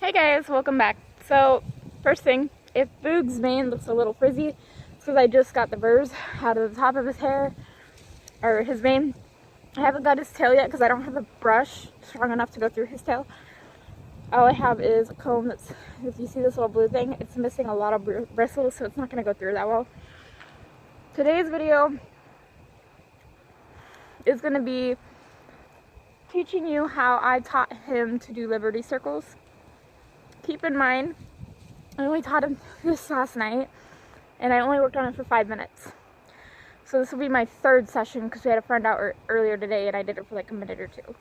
Hey guys, welcome back. So, first thing, if Boog's mane looks a little frizzy, it's because I just got the burrs out of the top of his hair, or his mane. I haven't got his tail yet because I don't have a brush strong enough to go through his tail. All I have is a comb that's, if you see this little blue thing, it's missing a lot of bristles, so it's not going to go through that well. Today's video is going to be teaching you how I taught him to do liberty circles. Keep in mind, I only taught him this last night, and I only worked on it for 5 minutes. So this will be my third session because we had a friend out earlier today, and I did it for like a minute or two.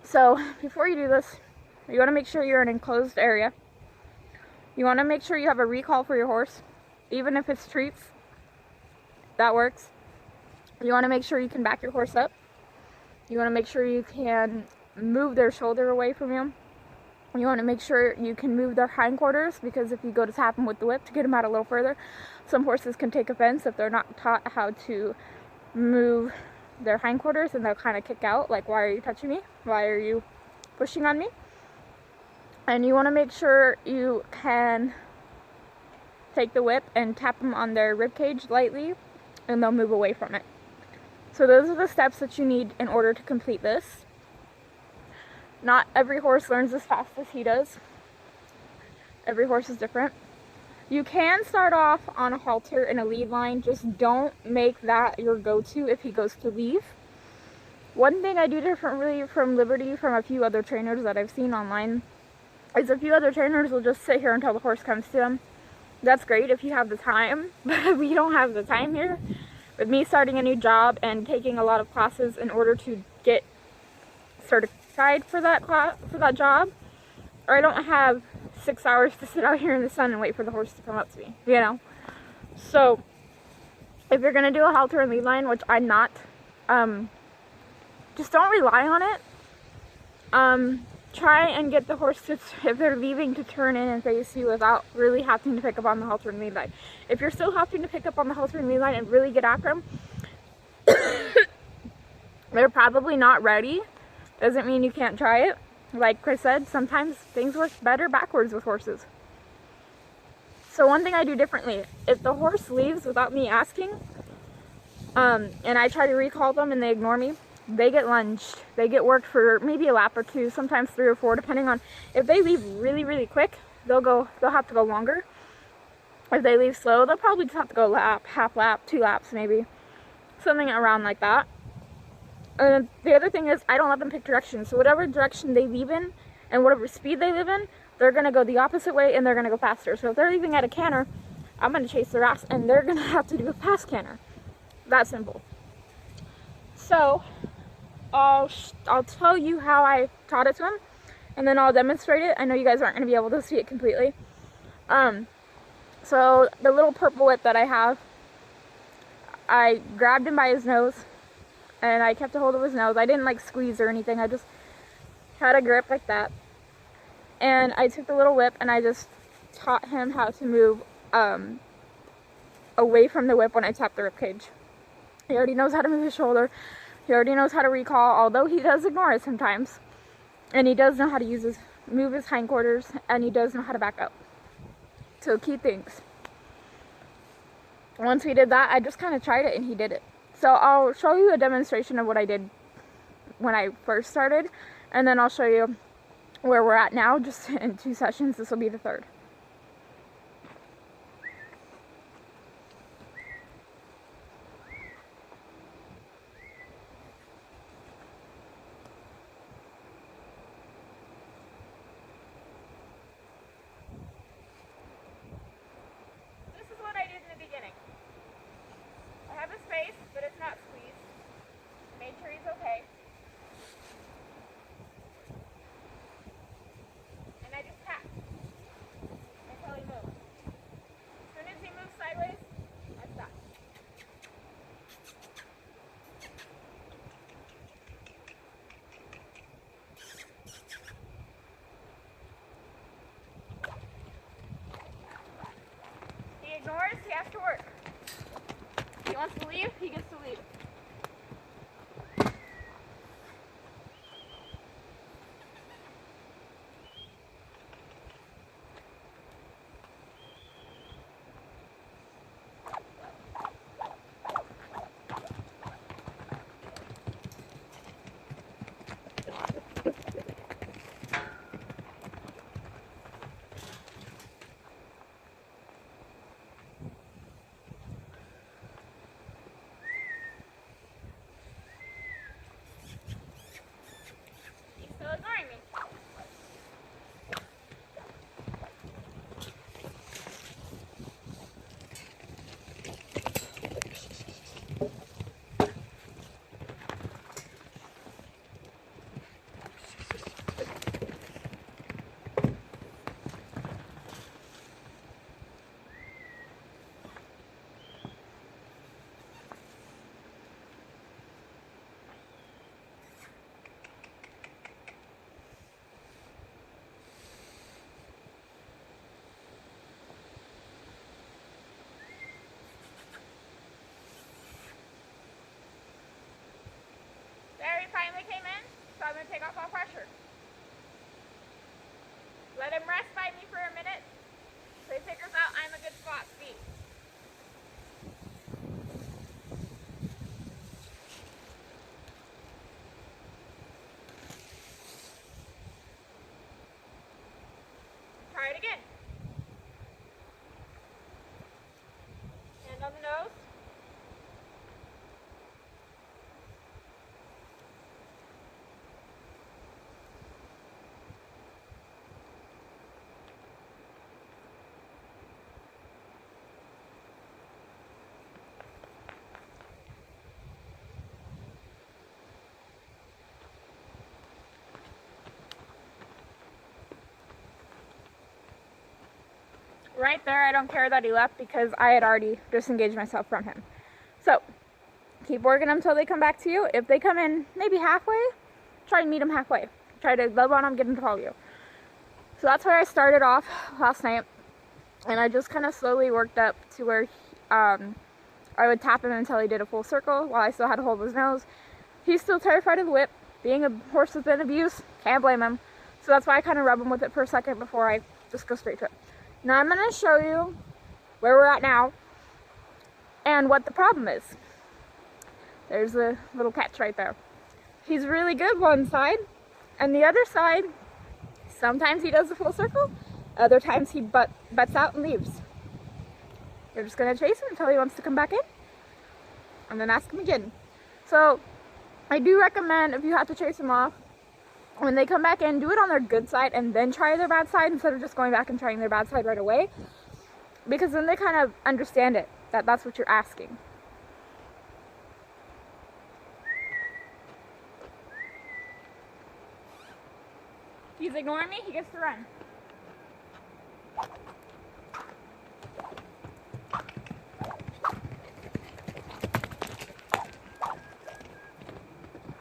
So before you do this, you want to make sure you're in an enclosed area. You want to make sure you have a recall for your horse, even if it's treats. That works. You want to make sure you can back your horse up. You want to make sure you can move their shoulder away from you. You want to make sure you can move their hindquarters, because if you go to tap them with the whip to get them out a little further, some horses can take offense if they're not taught how to move their hindquarters, and they'll kind of kick out, like, why are you touching me? Why are you pushing on me? And you want to make sure you can take the whip and tap them on their rib cage lightly, and they'll move away from it. So those are the steps that you need in order to complete this. Not every horse learns as fast as he does. Every horse is different. You can start off on a halter and a lead line. Just don't make that your go-to if he goes to leave. One thing I do differently from Liberty from a few other trainers that I've seen online is a few other trainers will just sit here until the horse comes to them. That's great if you have the time, but we don't have the time here. With me starting a new job and taking a lot of classes in order to get certified for that class, for that job, or I don't have 6 hours to sit out here in the sun and wait for the horse to come up to me, you know. So if you're gonna do a halter and lead line, which I'm not, just don't rely on it. Try and get the horse to, if they're leaving, to turn in and face you without really having to pick up on the halter and lead line. If you're still having to pick up on the halter and lead line and really get after them, they're probably not ready. Doesn't mean you can't try it. Like Chris said, sometimes things work better backwards with horses. So one thing I do differently, if the horse leaves without me asking, and I try to recall them and they ignore me, they get lunged. They get worked for maybe a lap or two, sometimes 3 or 4, depending on, if they leave really, really quick, they'll have to go longer. If they leave slow, they'll probably just have to go lap, half lap, 2 laps maybe. Something around like that. And the other thing is, I don't let them pick direction. So whatever direction they leave in, and whatever speed they live in, they're going to go the opposite way, and they're going to go faster. So if they're leaving at a canter, I'm going to chase their ass, and they're going to have to do a fast canter. That simple. So I'll tell you how I taught it to them, and then I'll demonstrate it. I know you guys aren't going to be able to see it completely. So the little purple whip that I have, I grabbed him by his nose, and I kept a hold of his nose. I didn't like squeeze or anything. I just had a grip like that. And I took the little whip and I just taught him how to move away from the whip when I tapped the rib cage. He already knows how to move his shoulder. He already knows how to recall, although he does ignore it sometimes. And he does know how to move his hindquarters, and he does know how to back up. So key things. Once we did that, I just kind of tried it and he did it. So I'll show you a demonstration of what I did when I first started, and then I'll show you where we're at now, just in 2 sessions. This will be the 3rd. This is what I did in the beginning. I have a space, but it's not squeezed. Made sure he's okay. And I just tap until he moves. As soon as he moves sideways, I stop. He ignores, he has to work. If he wants to leave, he gets to leave. take off all pressure. Let him rest by me for a minute so he figures out I'm a good spot to be. Try it again. Hand on the nose. Right there, I don't care that he left because I had already disengaged myself from him. So, keep working them until they come back to you. If they come in maybe halfway, try and meet them halfway. Try to love on them, get them to follow you. So that's where I started off last night. And I just kind of slowly worked up to where I would tap him until he did a full circle while I still had a hold of his nose. He's still terrified of the whip. Being a horse that's been abused, can't blame him. So that's why I kind of rub him with it for a second before I just go straight to it. Now I'm going to show you where we're at now and what the problem is. There's the little catch right there. He's really good one side, and the other side, sometimes he does the full circle, other times he butts out and leaves. You're just going to chase him until he wants to come back in, and then ask him again. So I do recommend, if you have to chase him off, when they come back in, do it on their good side and then try their bad side instead of just going back and trying their bad side right away. Because then they kind of understand it, that that's what you're asking. If he's ignoring me, he gets to run.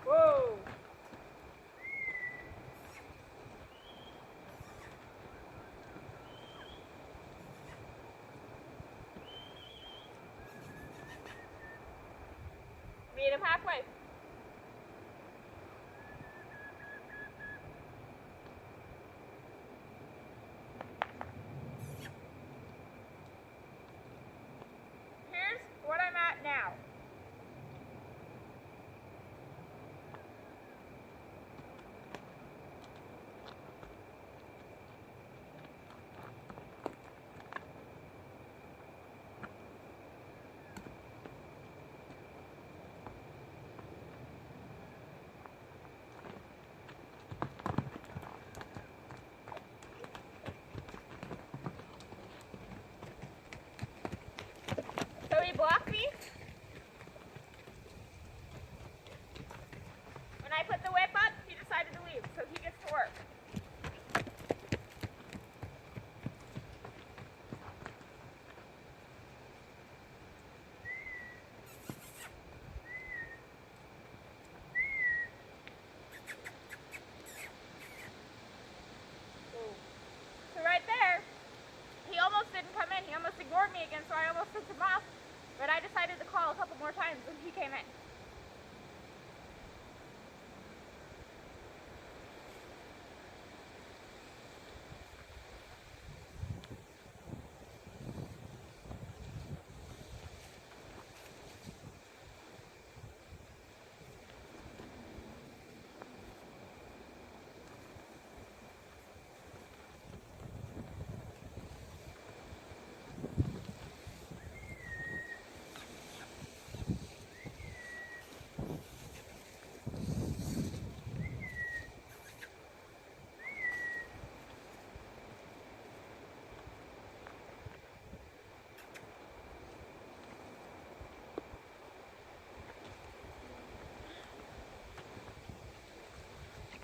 Whoa! Meet him halfway. Here's what I'm at now. He blocked me. When I put the whip up, he decided to leave, so he gets to work. So right there, he almost didn't come in. He almost ignored me again, so I almost took him off. But I decided to call a couple more times when he came in.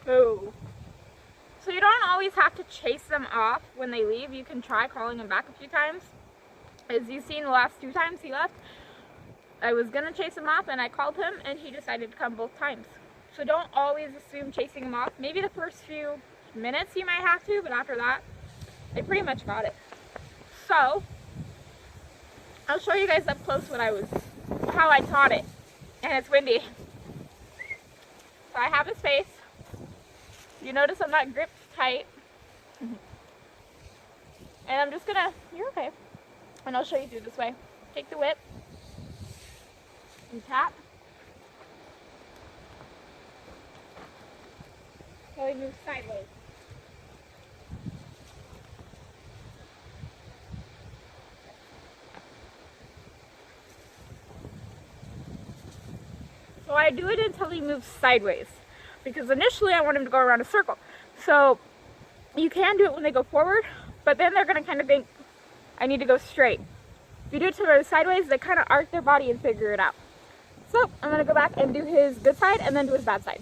Boo. So you don't always have to chase them off when they leave. You can try calling them back a few times. As you've seen the last 2 times he left, I was going to chase him off and I called him and he decided to come both times. So don't always assume chasing him off. Maybe the first few minutes you might have to, but after that, I pretty much got it. So, I'll show you guys up close how I taught it. And it's windy. So I have his face. You notice I'm not gripped tight. And I'm just gonna, you're okay. And I'll show you through this way. Take the whip and tap. So we move sideways. So I do it until he moves sideways, because initially I want him to go around a circle. So you can do it when they go forward, but then they're going to kind of think, I need to go straight. If you do it to go sideways, they kind of arc their body and figure it out. So I'm going to go back and do his good side and then do his bad side.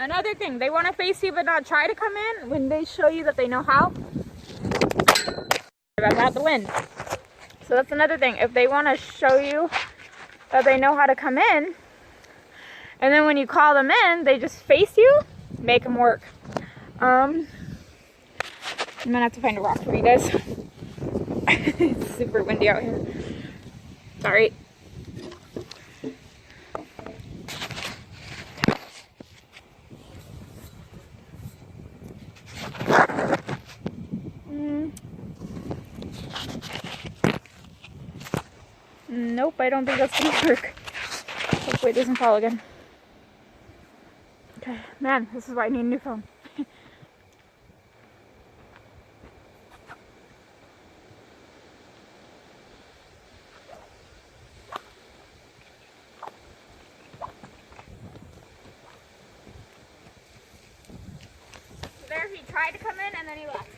Another thing, they want to face you but not try to come in when they show you that they know how. About the wind. So that's another thing. If they want to show you that they know how to come in, and then when you call them in, they just face you, make them work. I'm gonna have to find a rock for you guys. It's super windy out here. Sorry. Nope, I don't think that's gonna work. Hopefully it doesn't fall again. Okay, man, this is why I need a new phone. There, he tried to come in and then he left.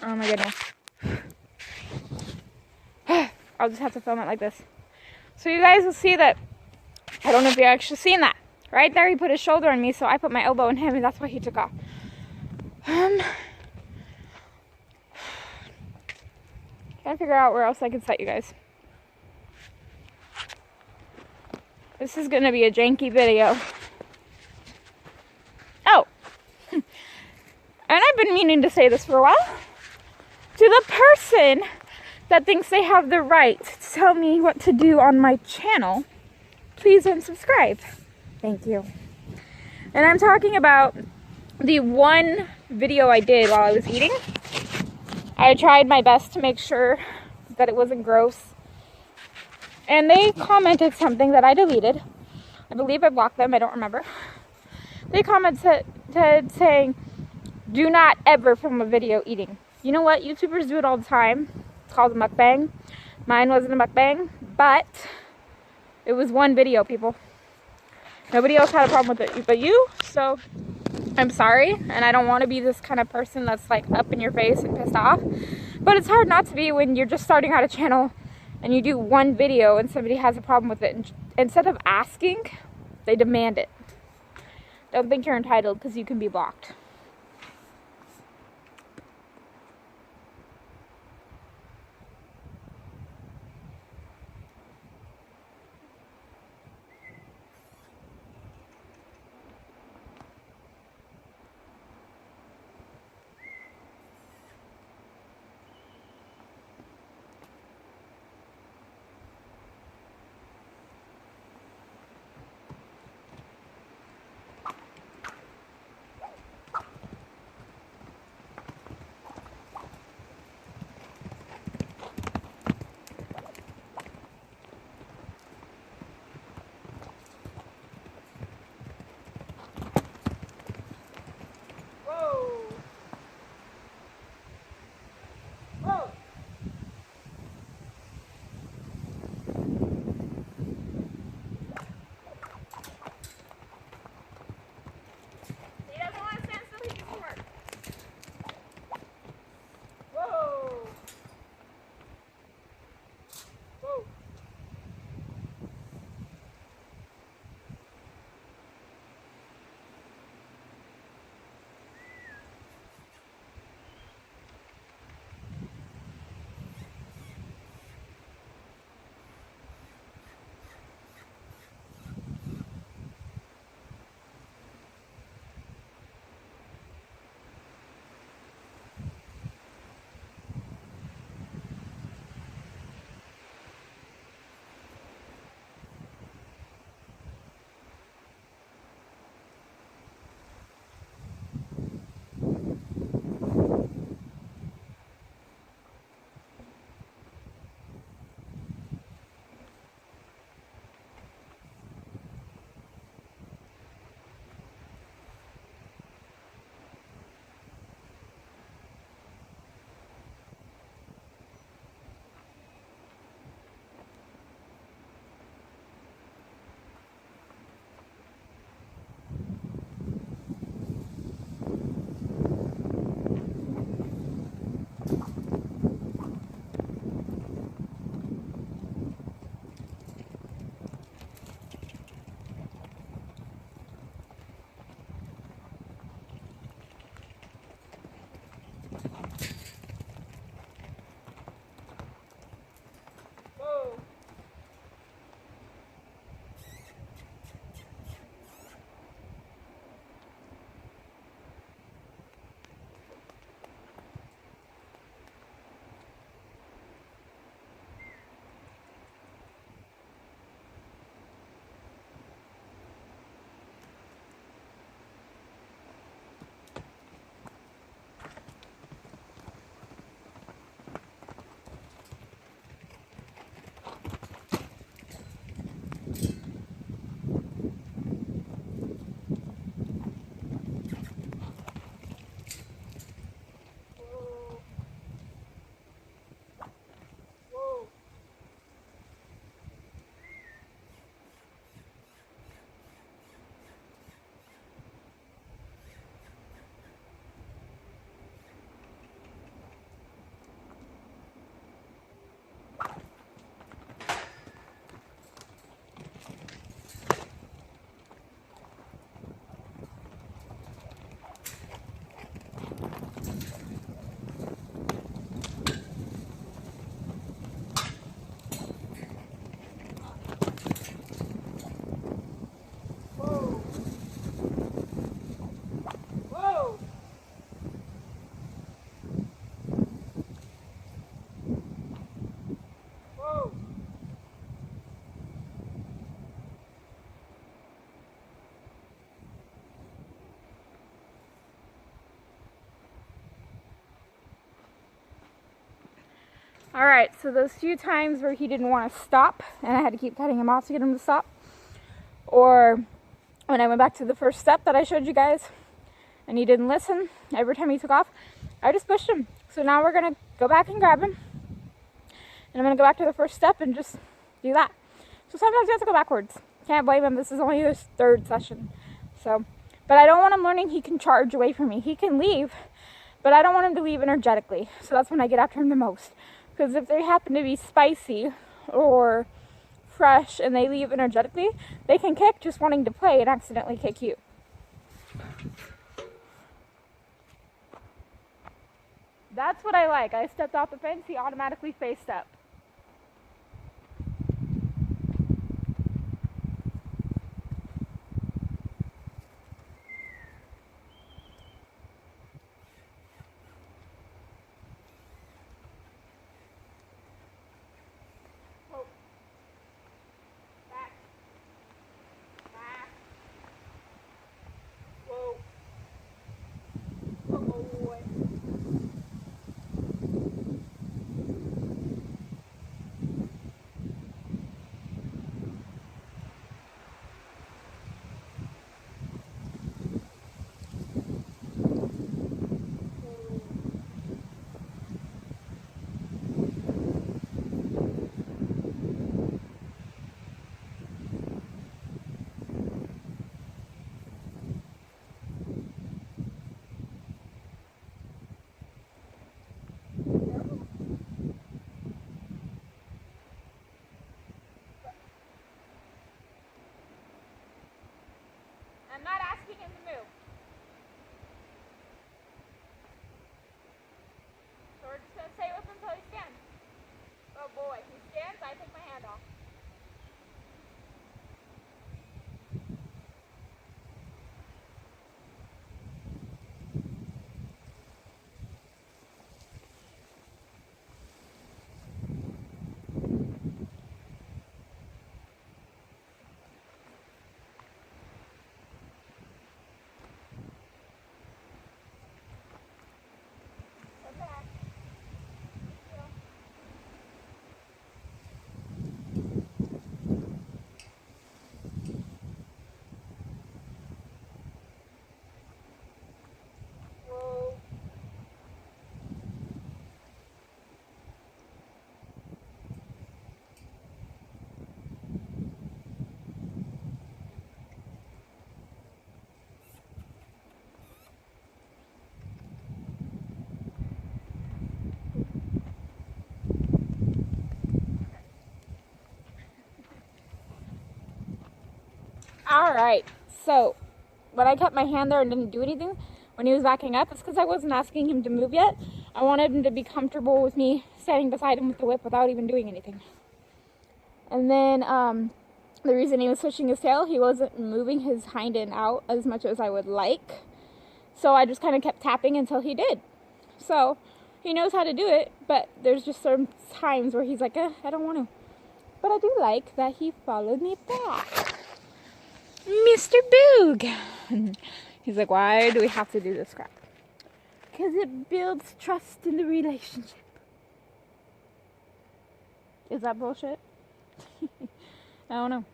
Oh my goodness. I'll just have to film it like this. So you guys will see that, I don't know if you're actually seeing that. Right there he put his shoulder on me, so I put my elbow on him and that's why he took off. Gotta figure out where else I can set you guys. This is gonna be a janky video. Oh! And I've been been meaning to say this for a while. To the person that thinks they have the right to tell me what to do on my channel, please unsubscribe. Thank you. And I'm talking about the one video I did while I was eating. I tried my best to make sure that it wasn't gross. And they commented something that I deleted. I believe I blocked them, I don't remember. They commented saying, do not ever film a video eating. You know what? YouTubers do it all the time. It's called a mukbang. Mine wasn't a mukbang, but it was one video, people. Nobody else had a problem with it but you, so I'm sorry. And I don't want to be this kind of person that's like up in your face and pissed off. But it's hard not to be when you're just starting out a channel and you do one video and somebody has a problem with it. And instead of asking, they demand it. Don't think you're entitled because you can be blocked. Alright, so those few times where he didn't want to stop and I had to keep cutting him off to get him to stop, or when I went back to the first step that I showed you guys and he didn't listen every time he took off, I just pushed him. So now we're going to go back and grab him, and I'm going to go back to the first step and just do that. So sometimes you have to go backwards. Can't blame him. This is only his third session. So, but I don't want him learning he can charge away from me. He can leave, but I don't want him to leave energetically. So that's when I get after him the most. Because if they happen to be spicy or fresh and they leave energetically, they can kick just wanting to play and accidentally kick you. That's what I like. I stepped off the fence, he automatically faced up. I'm not asking him to move. So we're just going to stay with him until he stands. Oh boy, he stands, I take my hand off. Alright, so when I kept my hand there and didn't do anything when he was backing up, it's because I wasn't asking him to move yet. I wanted him to be comfortable with me standing beside him with the whip without even doing anything. And then the reason he was switching his tail, he wasn't moving his hind end out as much as I would like. So I just kind of kept tapping until he did. So he knows how to do it, but there's just some times where he's like, I don't want to. But I do like that he followed me back. Mr. Boog. He's like, why do we have to do this crap? Because it builds trust in the relationship. Is that bullshit? I don't know.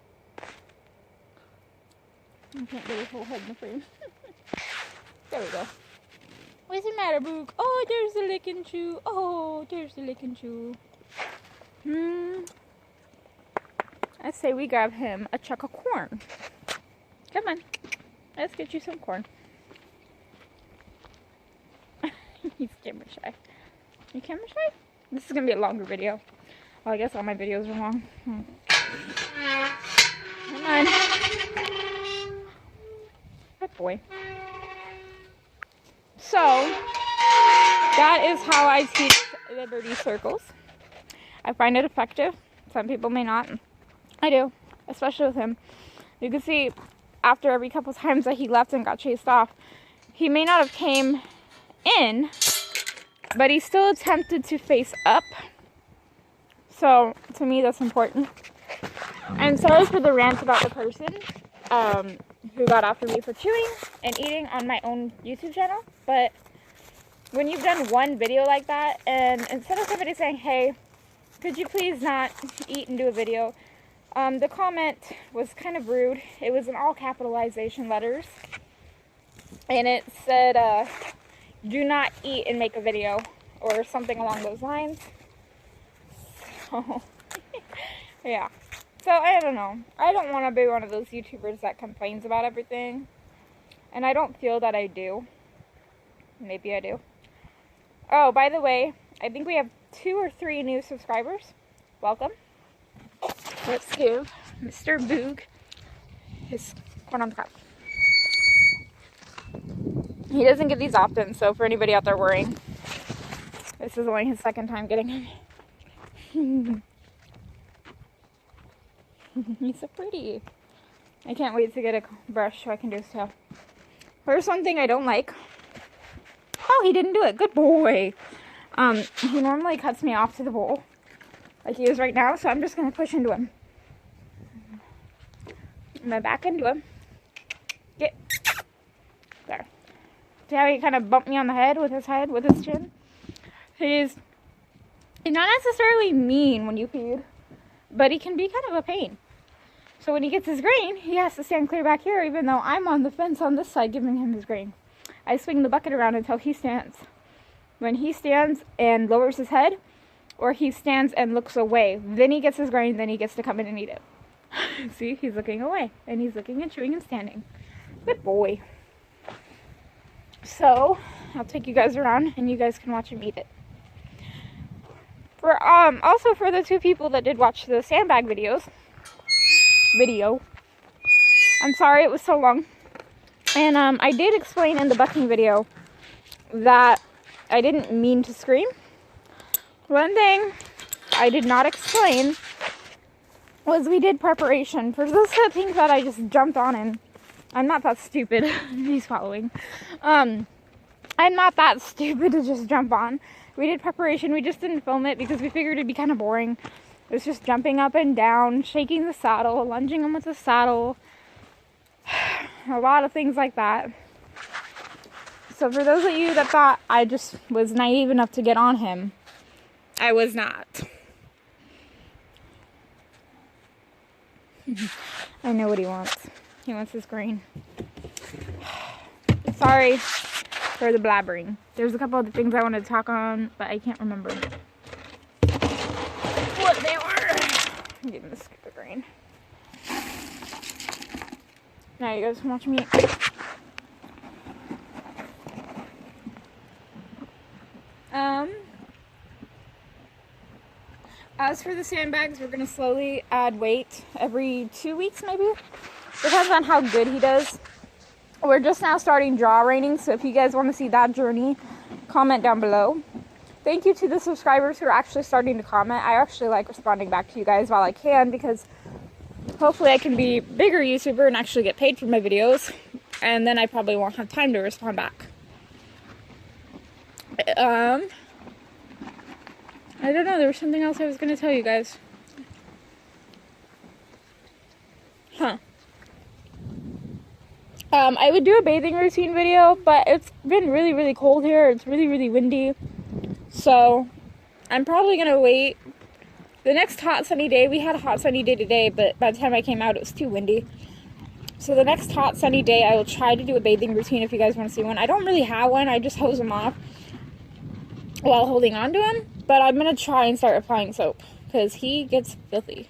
I can't get his whole head in the frame. There we go. What's the matter, Boog? Oh, there's the licking chew. Oh, there's the licking chew. I say we grab him a chuck of corn. Come on. Let's get you some corn. He's camera shy. You camera shy? This is going to be a longer video. Well, I guess all my videos are long. Come on. Good boy. So, that is how I teach liberty circles. I find it effective. Some people may not. I do, especially with him. You can see after every couple times that he left and got chased off, he may not have came in, but he still attempted to face up. So, to me, that's important. I'm sorry for the rant about the person who got after me for chewing and eating on my own YouTube channel, but when you've done one video like that, and instead of somebody saying, hey, could you please not eat and do a video? The comment was kind of rude. It was in all capitalization letters. And it said, do not eat and make a video, or something along those lines. So, yeah. So, I don't know. I don't want to be one of those YouTubers that complains about everything. And I don't feel that I do. Maybe I do. Oh, by the way, I think we have 2 or 3 new subscribers. Welcome. Let's give Mr. Boog his corn on the cob. He doesn't get these often, so for anybody out there worrying, this is only his 2nd time getting him. He's so pretty. I can't wait to get a brush so I can do his tail. There's one thing I don't like. Oh, he didn't do it. Good boy. He normally cuts me off to the bowl, like he is right now, so I'm just going to push into him. I'm going to back into him. Get. There. See how he kind of bumped me on the head, with his chin? He's not necessarily mean when you feed, but he can be kind of a pain. So when he gets his grain, he has to stand clear back here, even though I'm on the fence on this side giving him his grain. I swing the bucket around until he stands. When he stands and lowers his head, or he stands and looks away, then he gets his grain, then he gets to come in and eat it. See, he's looking away, and he's looking and chewing and standing. Good boy. So, I'll take you guys around, and you guys can watch him eat it. Also for the 2 people that did watch the sandbag video. I'm sorry it was so long. And I did explain in the bucking video that I didn't mean to scream. One thing I did not explain was we did preparation. For those that think that I just jumped on him, I'm not that stupid. He's following. I'm not that stupid to just jump on. We did preparation. We just didn't film it because we figured it'd be kind of boring. It was just jumping up and down, shaking the saddle, lunging him with the saddle. A lot of things like that. So for those of you that thought I just was naive enough to get on him, I was not. I know what he wants. He wants his grain. Sorry for the blabbering. There's a couple other things I wanted to talk on, but I can't remember what they were. I'm getting the scoop of grain. Now you guys can watch me eat. As for the sandbags, we're going to slowly add weight every 2 weeks maybe. Depends on how good he does. We're just now starting draw reining, so if you guys want to see that journey, comment down below. Thank you to the subscribers who are actually starting to comment. I actually like responding back to you guys while I can, because hopefully I can be a bigger YouTuber and actually get paid for my videos, and then I probably won't have time to respond back. I don't know, there was something else I was going to tell you guys. I would do a bathing routine video, but it's been really, really cold here. It's really, really windy. So, I'm probably going to wait. The next hot, sunny day, we had a hot, sunny day today, but by the time I came out, it was too windy. So the next hot, sunny day, I will try to do a bathing routine if you guys want to see one. I don't really have one. I just hose him off while holding on to him. But I'm going to try and start applying soap, because he gets filthy.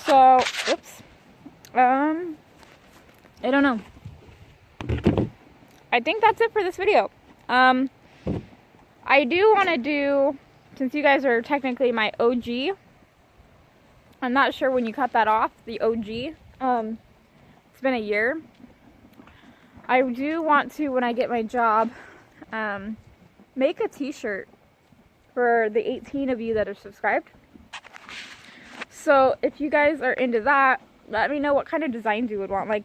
So, oops. I don't know. I think that's it for this video. I do want to do, since you guys are technically my OG, I'm not sure when you cut that off, the OG. It's been a year. I do want to, when I get my job, make a t-shirt for the 18 of you that are subscribed. So if you guys are into that, let me know what kind of designs you would want. Like,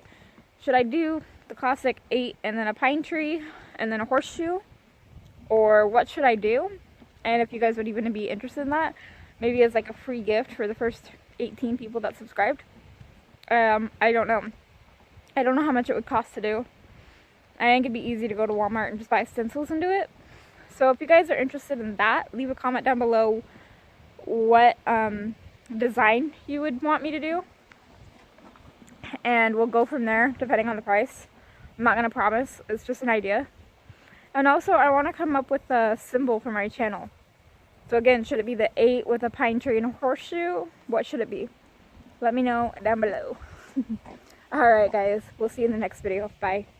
should I do the classic 8 and then a pine tree and then a horseshoe? Or what should I do? And if you guys would even be interested in that, maybe as like a free gift for the first 18 people that subscribed. I don't know. I don't know how much it would cost to do. I think it'd be easy to go to Walmart and just buy stencils and do it. So if you guys are interested in that, leave a comment down below what design you would want me to do, and we'll go from there depending on the price. I'm not gonna promise, it's just an idea. And also I want to come up with a symbol for my channel. So again, should it be the 8 with a pine tree and a horseshoe? What should it be? Let me know down below. Alright guys, we'll see you in the next video. Bye.